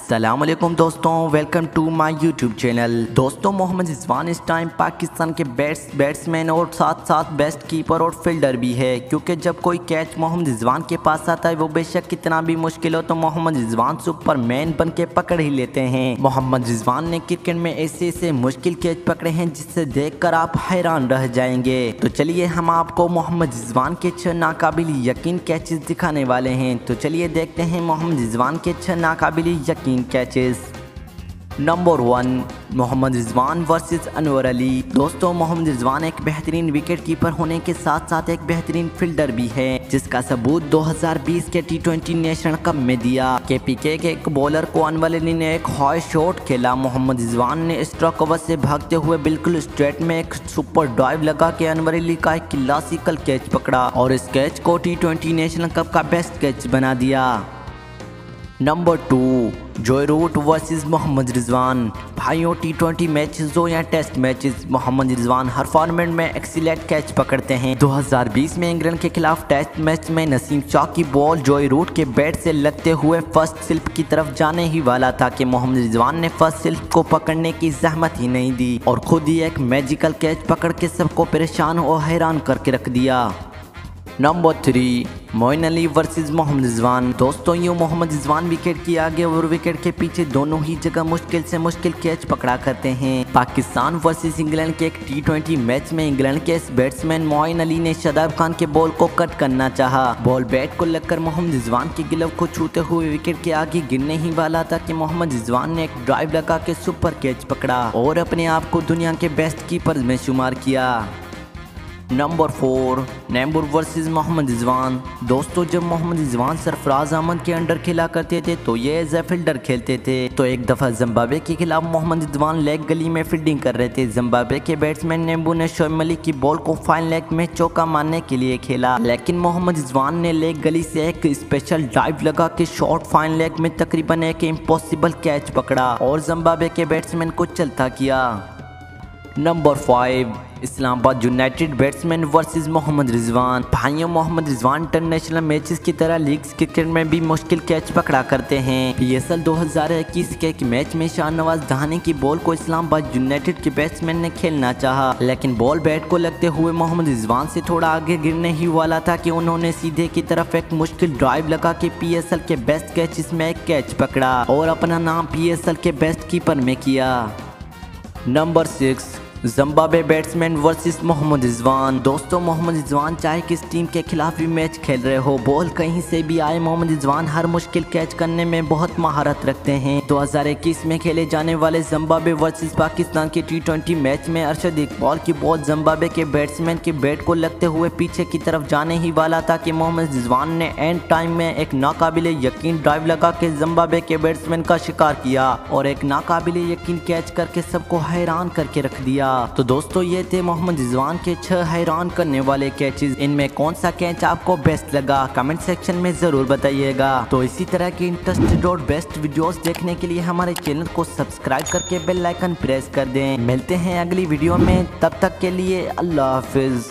अस्सलामुअलैकुम दोस्तों, welcome to my YouTube channel. दोस्तों, मोहम्मद रिजवान इस टाइम पाकिस्तान के बैट्समैन और साथ साथ बेस्ट कीपर और फील्डर भी है, क्योंकि जब कोई कैच मोहम्मद रिजवान के पास आता है वो बेशक कितना भी मुश्किल हो तो मोहम्मद रिजवान सुपरमैन बन के पकड़ ही लेते हैं। मोहम्मद रिजवान ने क्रिकेट में ऐसे ऐसे मुश्किल कैच पकड़े हैं जिससे देखकर आप हैरान रह जाएंगे। तो चलिए हम आपको मोहम्मद रिजवान के 6 नाकाबिल यकीन कैचेस दिखाने वाले हैं। तो चलिए देखते हैं मोहम्मद रिजवान के 6 नाकाबिल यकीन कैचेस। नंबर 1, मोहम्मद रिजवान वर्सेस अनवर अली। दोस्तों, मोहम्मद रिजवान एक बेहतरीन विकेट कीपर होने के साथ साथ एक बेहतरीन फील्डर भी है, जिसका सबूत 2020 के T20 नेशनल कप में दिया। KPK के एक बॉलर को अनवर अली ने एक हाई शॉट खेला। मोहम्मद रिजवान ने स्ट्रोक ओवर से भागते हुए बिल्कुल स्ट्रेट में एक सुपर डाइव लगा के अनवर अली का एक क्लासिकल कैच पकड़ा और इस कैच को T20 नेशनल कप का बेस्ट कैच बना दिया। नंबर 2, Joe Root versus Mohammad Rizwan. भाइयों, T20 मैचेस हो या टेस्ट मैचेस, मोहम्मद रिजवान हर फॉर्मेट में एक्सीलेंट कैच पकड़ते हैं। 2020 में इंग्लैंड के खिलाफ टेस्ट मैच में नसीम शाह की बॉल जॉय रूट के बैट से लगते हुए फर्स्ट स्लिप की तरफ जाने ही वाला था कि मोहम्मद रिजवान ने फर्स्ट स्लिप को पकड़ने की जहमत ही नहीं दी और खुद ही एक मैजिकल कैच पकड़ के सबको परेशान और हैरान करके रख दिया। नंबर 3, मोइन अली वर्सेस मोहम्मद रिजवान। दोस्तों, यूँ मोहम्मद रिजवान विकेट के आगे और विकेट के पीछे दोनों ही जगह मुश्किल से मुश्किल कैच पकड़ा करते हैं। पाकिस्तान वर्सेस इंग्लैंड के एक T20 मैच में इंग्लैंड के इस बैट्समैन मोइन अली ने शादाब खान के बॉल को कट करना चाहा। बॉल बैट को लगकर मोहम्मद रिजवान के गिलव को छूते हुए विकेट के आगे गिरने ही वाला था कि मोहम्मद रिजवान ने एक ड्राइव लगा के सुपर कैच पकड़ा और अपने आप को दुनिया के बेस्ट कीपर में शुमार किया। नंबर 4, नैम्बुर वर्सेस मोहम्मद रिजवान। दोस्तों, जब मोहम्मद रिजवान सरफराज अहमद के अंडर खेला करते थे तो ये एज ए फील्डर खेलते थे। तो एक दफ़ा जिम्बाब्वे के खिलाफ मोहम्मद रिजवान लेग गली में फील्डिंग कर रहे थे। जिम्बाब्वे के बैट्समैन नैम्बू ने शोएब मलिक की बॉल को फाइन लेग में चौका मारने के लिए खेला, लेकिन मोहम्मद रिजवान ने लेग गली से एक स्पेशल डाइव लगा के शॉर्ट फाइन लेग में तकरीबन एक इम्पॉसिबल कैच पकड़ा और जिम्बाब्वे के बैट्समैन को चलता किया। नंबर 5, Islamabad United batsman versus Mohammad Rizwan. भाइयों, मोहम्मद रिजवान इंटरनेशनल मैचेस की तरह लीग्स क्रिकेट में भी मुश्किल कैच पकड़ा करते हैं। PSL 2021 के एक मैच में शाहनवाज दहानी की बॉल को इस्लामाबाद यूनाइटेड के बैट्समैन ने खेलना चाहा, लेकिन बॉल बैट को लगते हुए मोहम्मद रिजवान से थोड़ा आगे गिरने ही वाला था कि उन्होंने सीधे की तरफ एक मुश्किल ड्राइव लगा के PSL के बेस्ट कैचेस में एक कैच पकड़ा और अपना नाम PSL के बेस्ट कीपर में किया। नंबर 6, Zimbabwe batsman versus Mohammad Rizwan. दोस्तों, मोहम्मद रिजवान चाहे किस टीम के खिलाफ भी मैच खेल रहे हो, बॉल कहीं से भी आए, मोहम्मद रिजवान हर मुश्किल कैच करने में बहुत महारत रखते हैं। 2021 में खेले जाने वाले जिम्बाब्वे वर्सेस पाकिस्तान के T20 मैच में अरशद इकबाल की बॉल जिम्बाब्वे के बैट्समैन के बैट को लगते हुए पीछे की तरफ जाने ही वाला था कि मोहम्मद रिजवान ने एंड टाइम में एक नाकाबिल यकीन ड्राइव लगा के जिम्बाब्वे के बैट्समैन का शिकार किया और एक नाकाबिल यकीन कैच करके सबको हैरान करके रख दिया। तो दोस्तों, ये थे मोहम्मद रिजवान के 6 हैरान करने वाले कैचेस। इनमें कौन सा कैच आपको बेस्ट लगा कमेंट सेक्शन में जरूर बताइएगा। तो इसी तरह की इंटरेस्टेड और बेस्ट वीडियोस देखने के लिए हमारे चैनल को सब्सक्राइब करके बेल आइकन प्रेस कर दें। मिलते हैं अगली वीडियो में, तब तक के लिए अल्लाह हाफिज।